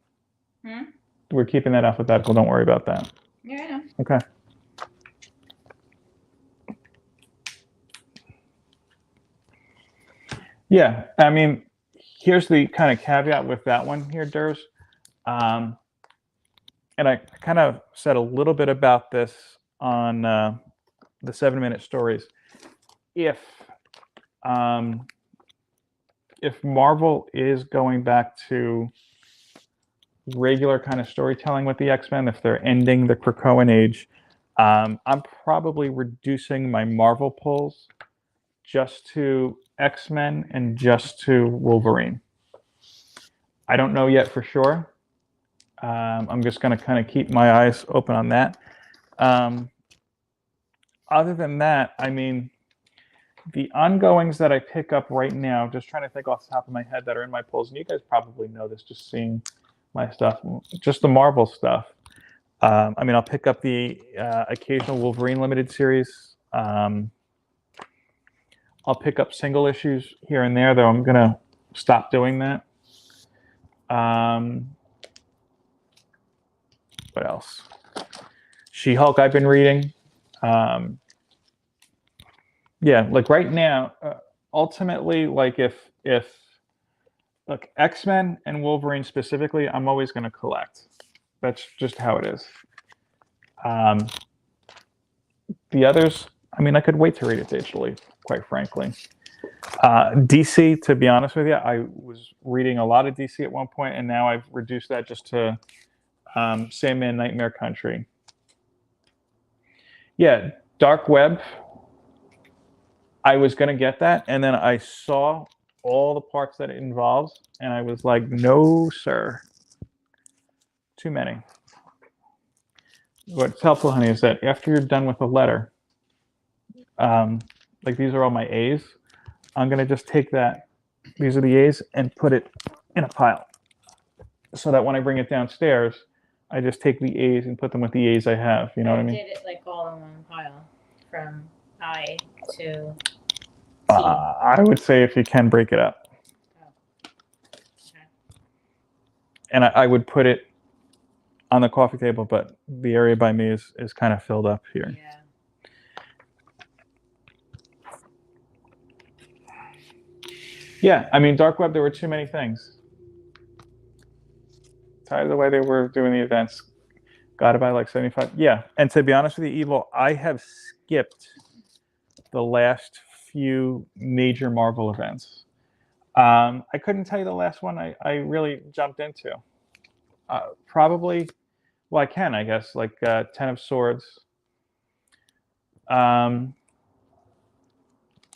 We're keeping that alphabetical. Don't worry about that. Yeah, I know. Okay. Yeah, I mean, here's the kind of caveat with that one here, Durs. And I kind of said a little bit about this on the 7-minute stories. If Marvel is going back to regular kind of storytelling with the X-Men, if they're ending the Krakoan age, I'm probably reducing my Marvel pulls just to X-Men and just to Wolverine. I don't know yet for sure. I'm just going to kind of keep my eyes open on that. Other than that, I mean, the ongoings that I pick up right now, just trying to think off the top of my head that are in my pulls, and you guys probably know this just seeing my stuff, just the Marvel stuff. I mean, I'll pick up the occasional Wolverine limited series. I'll pick up single issues here and there, though I'm going to stop doing that. What else? She-Hulk I've been reading. Yeah, like right now, ultimately, like if look, X-Men and Wolverine specifically, I'm always going to collect. That's just how it is. The others, I mean, I could wait to read it digitally, quite frankly. DC, to be honest with you, I was reading a lot of DC at one point, and now I've reduced that just to Sandman Nightmare Country. Yeah, Dark Web. I was going to get that, and then I saw all the parts that it involves, and I was like, no, sir. Too many. What's helpful, honey, is that after you're done with a letter, like these are all my A's, I'm going to just take that, these are the A's, and put it in a pile. So that when I bring it downstairs, I just take the A's and put them with the A's I have. You know what I mean? I did it like all in one pile, from I to T. I would say if you can break it up. Oh. Okay. And I would put it on the coffee table, but the area by me is kind of filled up here. Yeah. Yeah, I mean, Dark Web, there were too many things. Tired of the way they were doing the events. Got to buy like 75. Yeah, and to be honest with you, Evil, I have skipped the last few major Marvel events. I couldn't tell you the last one I really jumped into. Probably, well, I can, I guess, like Ten of Swords.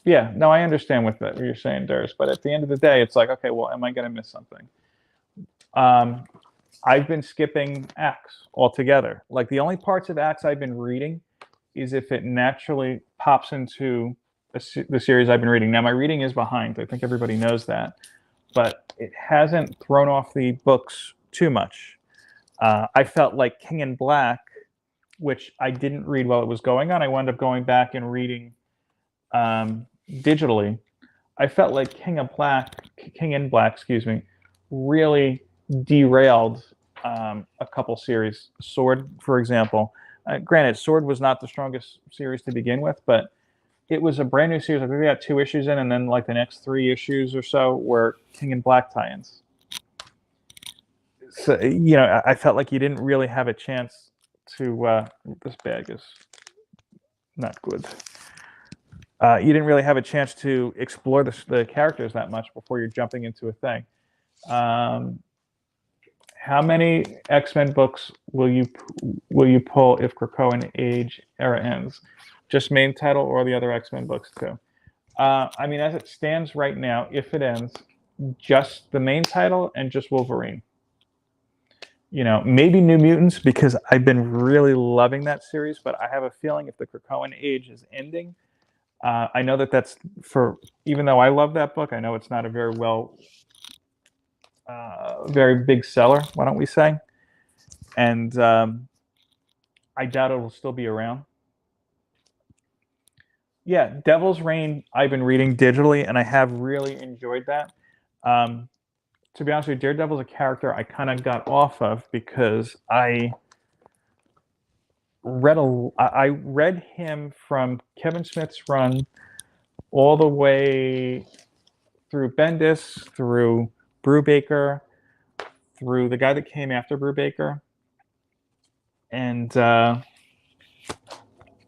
Yeah, no, I understand what you're saying, Durs, but at the end of the day, it's like, okay, well, am I going to miss something? I've been skipping acts altogether. Like the only parts of acts I've been reading is if it naturally pops into the series I've been reading. Now, my reading is behind. I think everybody knows that, but it hasn't thrown off the books too much. I felt like King in Black, which I didn't read while it was going on. I wound up going back and reading digitally. I felt like King in Black, excuse me, really derailed a couple series. Sword, for example. Granted, Sword was not the strongest series to begin with, but it was a brand new series. I think we got 2 issues in, and then like the next 3 issues or so were King in Black tie-ins. So, you know, I felt like you didn't really have a chance to. This bag is not good. You didn't really have a chance to explore the characters that much before you're jumping into a thing. How many X-Men books will you pull if Krakoan Age era ends? Just main title or the other X-Men books too? I mean, as it stands right now, if it ends, just the main title and just Wolverine. You know, maybe New Mutants, because I've been really loving that series, but I have a feeling if the Krakoan Age is ending, I know that's even though I love that book, I know it's not a very very big seller, why don't we say? And I doubt it will still be around. Yeah, Devil's Reign, I've been reading digitally, and I have really enjoyed that. To be honest with you, Daredevil's a character I kind of got off of because I read him from Kevin Smith's run all the way through Bendis, through Brubaker, through the guy that came after Brubaker, and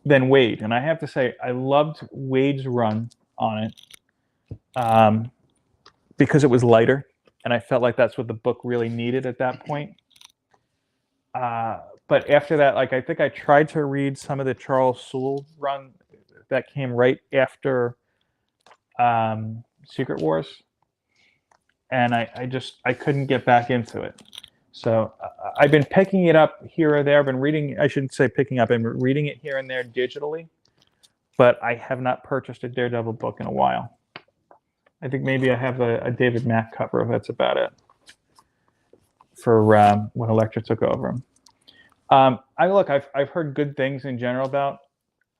then Wade. And I have to say, I loved Wade's run on it because it was lighter, and I felt like that's what the book really needed at that point. But after that, like I think I tried to read some of the Charles Soule run that came right after Secret Wars, and I couldn't get back into it. So I've been picking it up here or there. I've been reading, I shouldn't say picking up, I've been reading it here and there digitally, but I have not purchased a Daredevil book in a while. I think maybe I have a David Mack cover. That's about it for when Elektra took over. I've heard good things in general about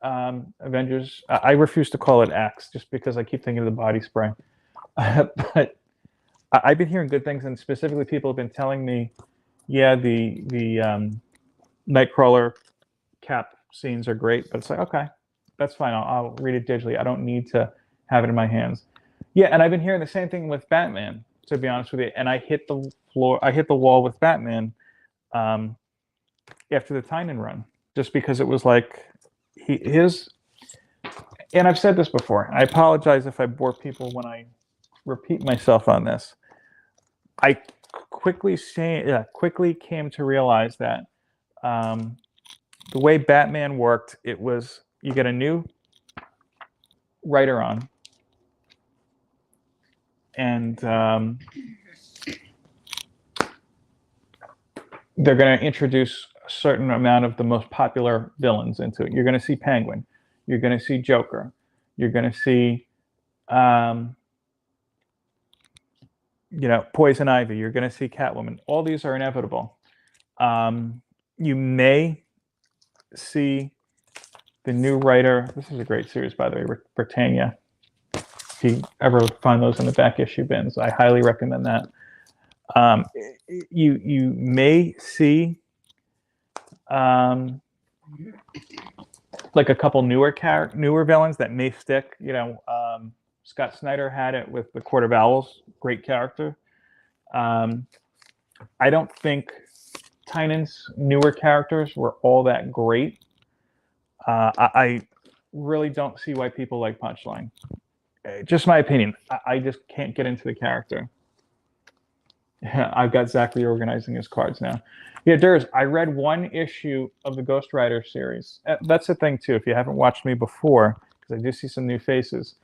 Avengers. I refuse to call it Axe just because I keep thinking of the body spray. But I've been hearing good things, and specifically people have been telling me, yeah, the Nightcrawler Cap scenes are great, but it's like, okay, that's fine. I'll read it digitally. I don't need to have it in my hands. Yeah, and I've been hearing the same thing with Batman, to be honest with you. And I hit the wall with Batman after the Tynion run, just because it was like his. And I've said this before. I apologize if I bore people when I repeat myself on this. I quickly came to realize that the way Batman worked, it was you get a new writer on, and they're going to introduce a certain amount of the most popular villains into it. You're going to see Penguin. You're going to see Joker. You're going to see, Poison Ivy. You're going to see Catwoman. All these are inevitable. You may see the new writer. This is a great series, by the way, Britannia. If you ever find those in the back issue bins, I highly recommend that. You may see like a couple newer villains that may stick. Scott Snyder had it with the Court of Owls, great character. I don't think Tynion's newer characters were all that great. I really don't see why people like Punchline. Just my opinion. I just can't get into the character. I've got Zach reorganizing his cards now. Yeah, Durs, I read one issue of the Ghost Rider series. That's the thing, too. If you haven't watched me before, because I do see some new faces,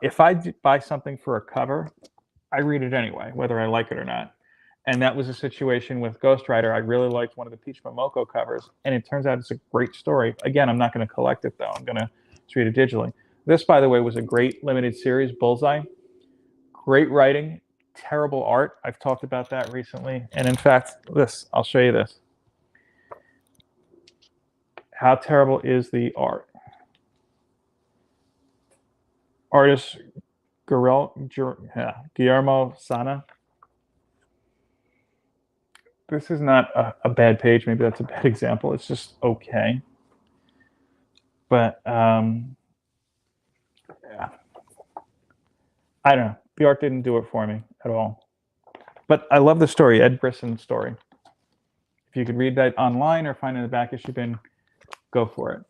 If I buy something for a cover, I read it anyway, whether I like it or not. And that was a situation with Ghost Rider. I really liked one of the Peach Momoko covers, and it turns out it's a great story. Again, I'm not going to collect it, though. I'm going to just read it digitally. This, by the way, was a great limited series, Bullseye. Great writing, terrible art. I've talked about that recently. And in fact, I'll show you this. How terrible is the art? Artist Guillermo Sana. This is not a bad page. Maybe that's a bad example. It's just okay. But yeah. I don't know. The art didn't do it for me at all. But I love the story, Ed Brisson's story. If you could read that online or find it in the back issue bin, go for it.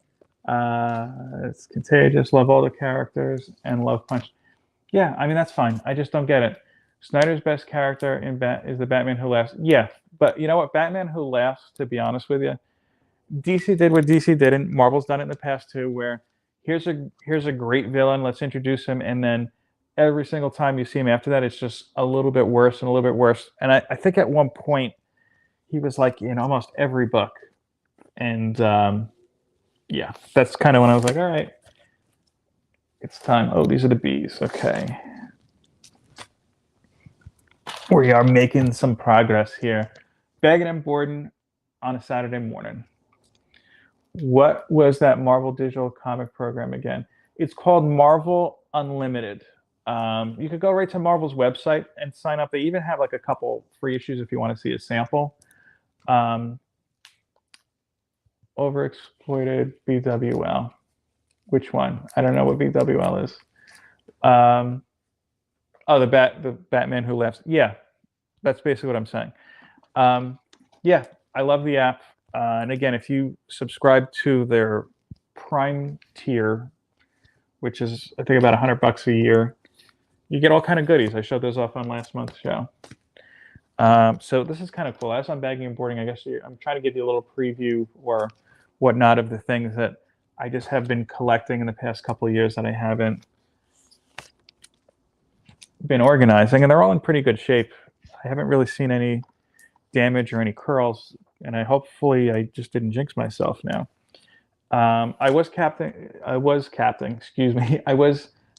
It's contagious. Love all the characters and love Punch. Yeah, I mean, that's fine. I just don't get it. Snyder's best character is the Batman Who Laughs. Yeah, but you know what? Batman Who Laughs, to be honest with you, DC did what DC didn't. Marvel's done it in the past too, where here's a great villain. Let's introduce him, and then every single time you see him after that, it's just a little bit worse and a little bit worse. And I think at one point he was like in almost every book, and yeah, that's kind of when I was like, all right, it's time. Oh, these are the bees. Okay. We are making some progress here. Baggett and Borden on a Saturday morning. What was that Marvel digital comic program again? It's called Marvel Unlimited. You could go right to Marvel's website and sign up. They even have like a couple free issues if you want to see a sample. Overexploited BWL. Which one? I don't know what BWL is. Oh, the Batman Who Laughs. Yeah, that's basically what I'm saying. Yeah, I love the app. And again, if you subscribe to their Prime tier, which is I think about $100 a year, you get all kind of goodies. I showed those off on last month's show. So this is kind of cool. As I'm bagging and boarding, I guess I'm trying to give you a little preview or whatnot of the things that I just have been collecting in the past couple of years that I haven't been organizing, and they're all in pretty good shape. I haven't really seen any damage or any curls, and hopefully I just didn't jinx myself now. I was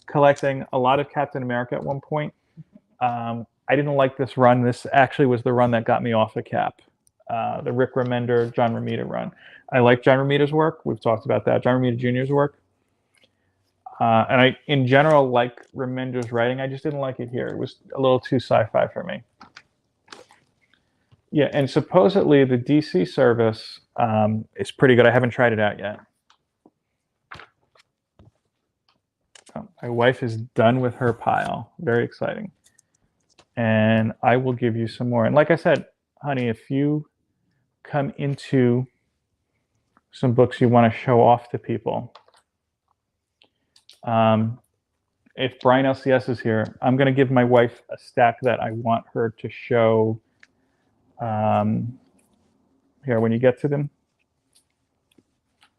collecting a lot of Captain America at one point. I didn't like this run. This actually was the run that got me off of Cap. The Rick Remender, John Romita run. I like John Romita's work. We've talked about that. John Romita Jr.'s work. And I, in general, like Remender's writing. I just didn't like it here. It was a little too sci-fi for me. Yeah, and supposedly the DC service is pretty good. I haven't tried it out yet. Oh, my wife is done with her pile. Very exciting. And I will give you some more. And like I said, honey, if you come into some books you want to show off to people, if Brian LCS is here, I'm going to give my wife a stack that I want her to show. Here, when you get to them.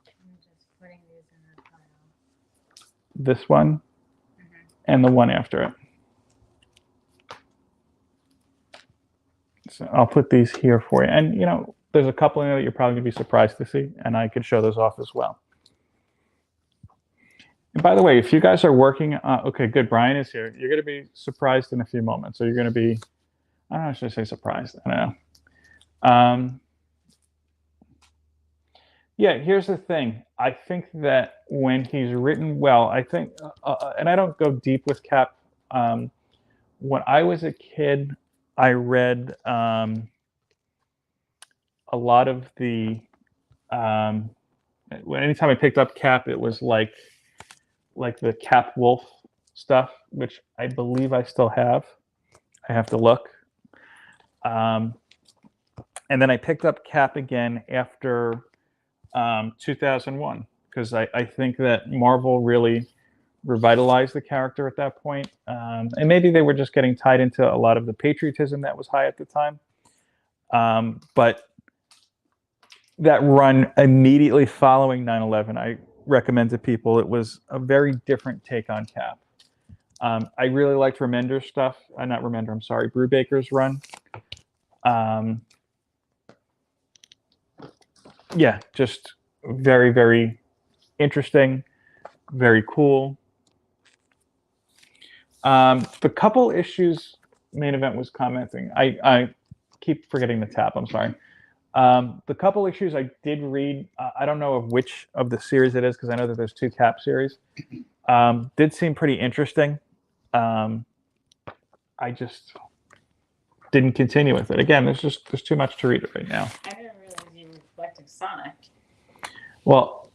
I'm just putting these in the pile. This one and the one after it. So I'll put these here for you. And, you know, there's a couple in there that you're probably going to be surprised to see, and I could show those off as well. And by the way, if you guys are working, okay, good, Brian is here. You're going to be surprised in a few moments. So you're going to be, I don't know, should I say surprised? I don't know. Yeah, here's the thing. I think that when he's written well, I think, and I don't go deep with Cap. When I was a kid, I read a lot of the, anytime I picked up Cap, it was like the Cap Wolf stuff, which I believe I still have. I have to look. And then I picked up Cap again after 2001, because I think that Marvel really revitalized the character at that point. And maybe they were just getting tied into a lot of the patriotism that was high at the time. But that run immediately following 9/11, I recommend to people. It was a very different take on Cap. I really liked Remender's stuff. Not Remender, I'm sorry, Brubaker's run. Yeah, just very, very interesting, very cool. The couple issues Main Event was commenting, I keep forgetting the tab, I'm sorry. The couple issues I did read, I don't know of which of the series it is, because I know that there's 2 Cap series. Did seem pretty interesting. I just didn't continue with it. Again, there's too much to read right now. I didn't realize you were collecting Sonic. Well,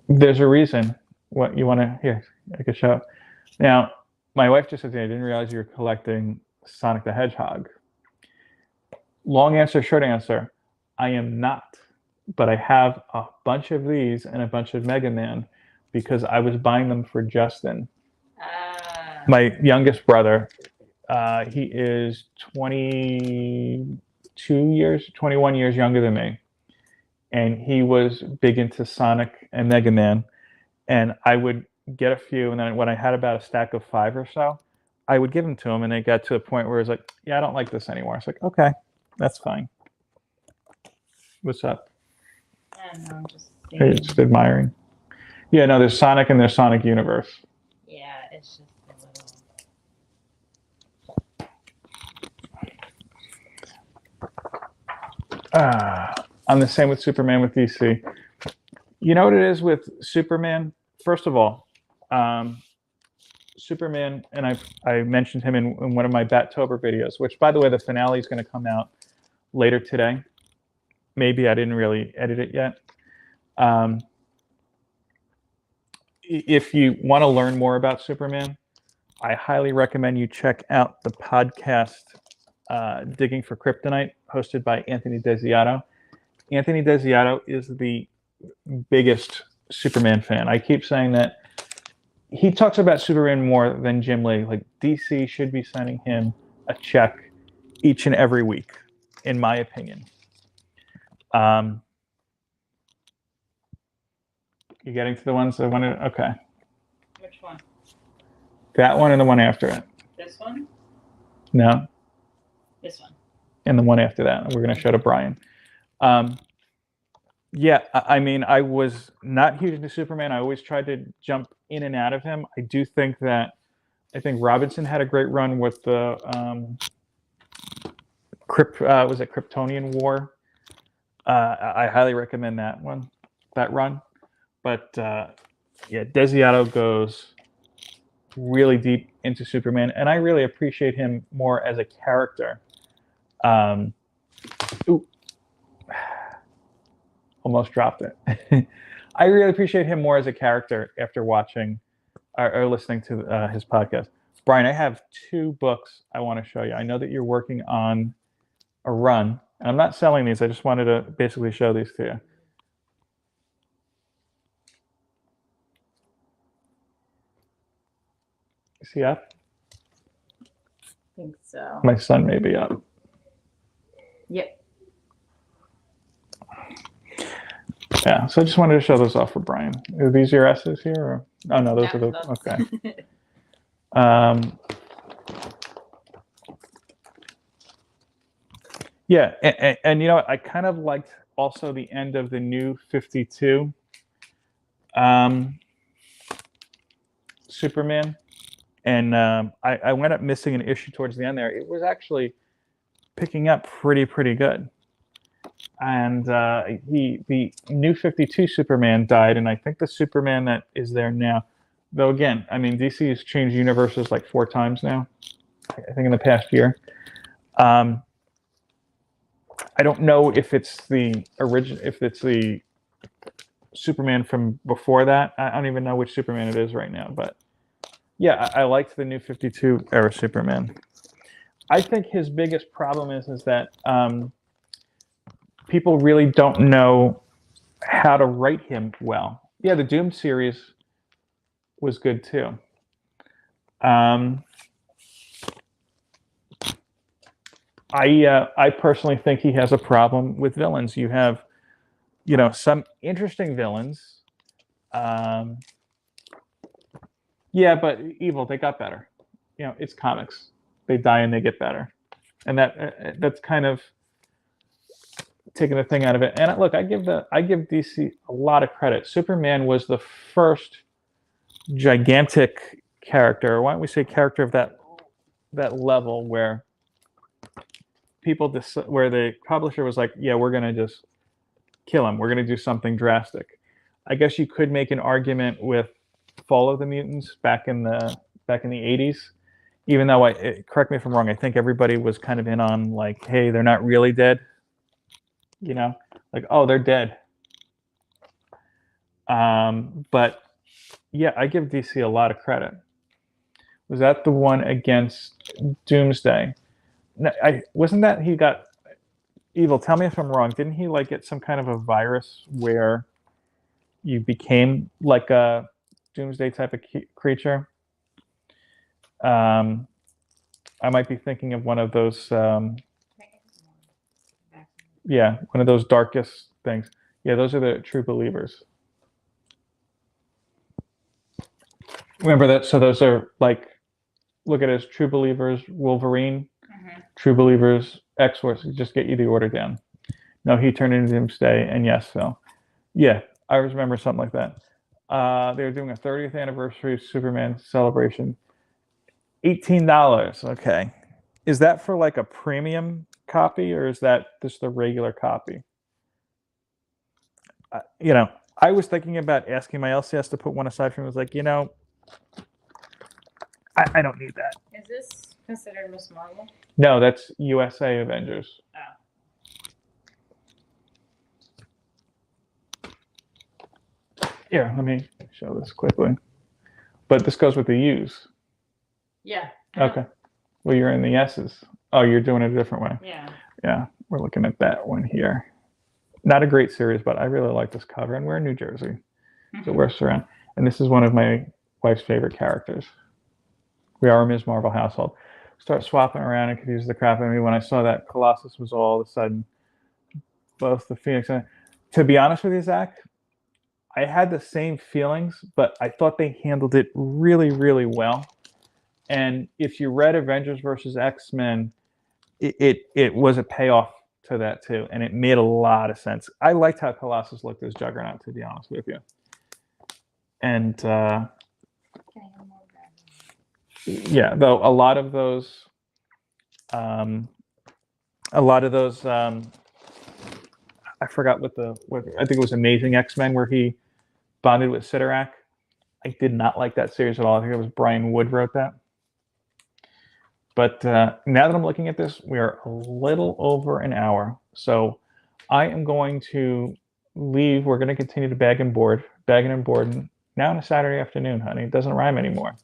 there's a reason. What you want to hear? I could show. Now, my wife just said to me, I didn't realize you were collecting Sonic the Hedgehog. Long answer, short answer. I am not, but I have a bunch of these and a bunch of Mega Man because I was buying them for Justin, my youngest brother. He is 21 years younger than me. And he was big into Sonic and Mega Man. And I would get a few, and then when I had about a stack of 5 or so, I would give them to him, and they got to a point where it was like, yeah, I don't like this anymore. It's like, okay, that's fine. What's up? I don't know, I'm just Are you just admiring? Yeah, no, there's Sonic and there's Sonic Universe. Yeah, it's just a little... I'm the same with Superman with DC. You know what it is with Superman? First of all, Superman, and I mentioned him in one of my Battober videos, which, by the way, the finale is going to come out later today. Maybe I didn't really edit it yet. If you want to learn more about Superman, I highly recommend you check out the podcast Digging for Kryptonite, hosted by Anthony Desiato. Anthony Desiato is the biggest Superman fan. I keep saying that he talks about Superman more than Jim Lee. Like, DC should be sending him a check each and every week, in my opinion. You getting to the ones I wanted? Okay. Which one? That one and the one after it. This one? No. This one. And the one after that. We're going to show to Brian. Yeah, I mean, I was not huge into Superman. I always tried to jump in and out of him. I do think that, Robinson had a great run with the was it Kryptonian War? I highly recommend that run. But yeah, Desiato goes really deep into Superman, and I really appreciate him more as a character. Almost dropped it. I really appreciate him more as a character after watching or listening to his podcast. Brian, I have 2 books I want to show you. I know that you're working on a run, and I'm not selling these. I just wanted to basically show these to you. Is he up? I think so. My son may be up. Yep. Yeah, so I just wanted to show those off for Brian. Are these your S's here? Or? Oh, no, those are the... Okay. Yeah, and you know what? I kind of liked also the end of the New 52 Superman. And I went up missing an issue towards the end there. It was actually picking up pretty good. And the New 52 Superman died, and I think the Superman that is there now, though again, I mean, DC has changed universes like 4 times now, I think in the past year. I don't know if it's the Superman from before that. I don't even know which Superman it is right now, but yeah, I liked the New 52 era Superman. I think his biggest problem is that people really don't know how to write him well. Yeah, the Doom series was good too. I personally think he has a problem with villains. You have, some interesting villains. Yeah, but evil, they got better. it's comics. They die and they get better, and that's kind of taking the thing out of it. And look, I give DC a lot of credit. Superman was the first gigantic character, or why don't we say character of that level where where the publisher was like, yeah, we're gonna just kill him. We're gonna do something drastic. I guess you could make an argument with Fall of the Mutants back in the 80s. Even though correct me if I'm wrong, I think everybody was kind of in on like, hey, they're not really dead. Like, oh, they're dead. But yeah, I give DC a lot of credit. Was that the one against Doomsday? No, wasn't that he got evil? Tell me if I'm wrong. Didn't he like get some kind of a virus where you became like a Doomsday type of creature? I might be thinking of one of those. Yeah, one of those darkest things. Yeah, those are the True Believers. Remember that? So those are like, look at it as True Believers, Wolverine, True Believers, X-Force. Just get you the order down. No, he turned into Doomsday, and yes, so yeah, I remember something like that. They were doing a 30th anniversary Superman celebration. $18. Okay, is that for like a premium copy, or is that just the regular copy? I was thinking about asking my LCS to put one aside for me. I was like, I don't need that. Is this considered Miss Marvel? No, that's USA Avengers. Oh. Here, let me show this quickly. But this goes with the U's. Yeah. Okay. Well, you're in the S's. Oh, you're doing it a different way. Yeah. Yeah, we're looking at that one here. Not a great series, but I really like this cover. And we're in New Jersey. So we're surrounded. And this is one of my wife's favorite characters. We are a Ms. Marvel household. Start swapping around and confuse the crap out of me when I saw that Colossus was all of a sudden both the Phoenix and... To be honest with you, Zach, I had the same feelings, but I thought they handled it really, really well. And if you read Avengers versus X-Men, it was a payoff to that too, and it made a lot of sense. I liked how Colossus looked as Juggernaut, to be honest with you. And yeah, though a lot of those, I forgot what I think it was Amazing X-Men where he bonded with Sidorak. I did not like that series at all. I think it was Brian Wood wrote that. But now that I'm looking at this, we are a little over an hour. So I am going to leave. We're going to continue to bagging and board now on a Saturday afternoon, honey. It doesn't rhyme anymore.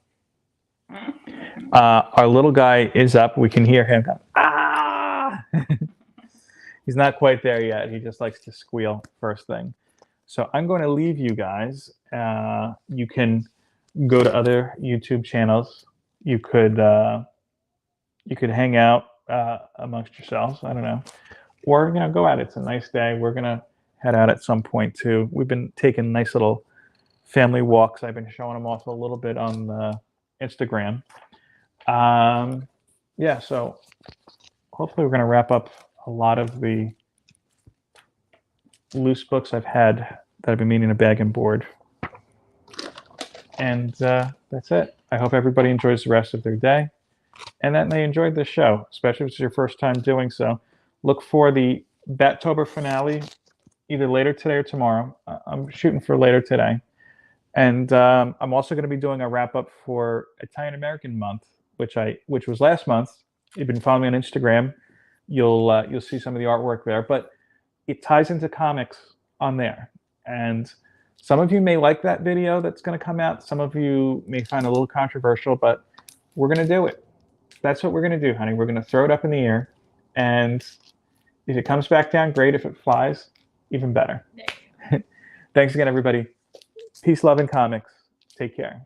Our little guy is up. We can hear him go, ah! He's not quite there yet. He just likes to squeal first thing. So I'm going to leave you guys. You can go to other YouTube channels. You could hang out amongst yourselves. I don't know. Or, go out. It's a nice day. We're going to head out at some point, too. We've been taking nice little family walks. I've been showing them off a little bit on Instagram. Yeah, so hopefully we're going to wrap up a lot of the loose books I've had that I've been meaning to bag and board. And that's it. I hope everybody enjoys the rest of their day and that they enjoyed this show, especially if it's your first time doing so. Look for the Battober finale either later today or tomorrow. I'm shooting for later today. And I'm also going to be doing a wrap-up for Italian American Month, which was last month. You've been following me on Instagram. You'll see some of the artwork there. But it ties into comics on there. And some of you may like that video that's going to come out. Some of you may find it a little controversial, but we're going to do it. That's what we're going to do, honey. We're going to throw it up in the air. And if it comes back down, great. If it flies, even better. Thanks again, everybody. Peace, love, and comics. Take care.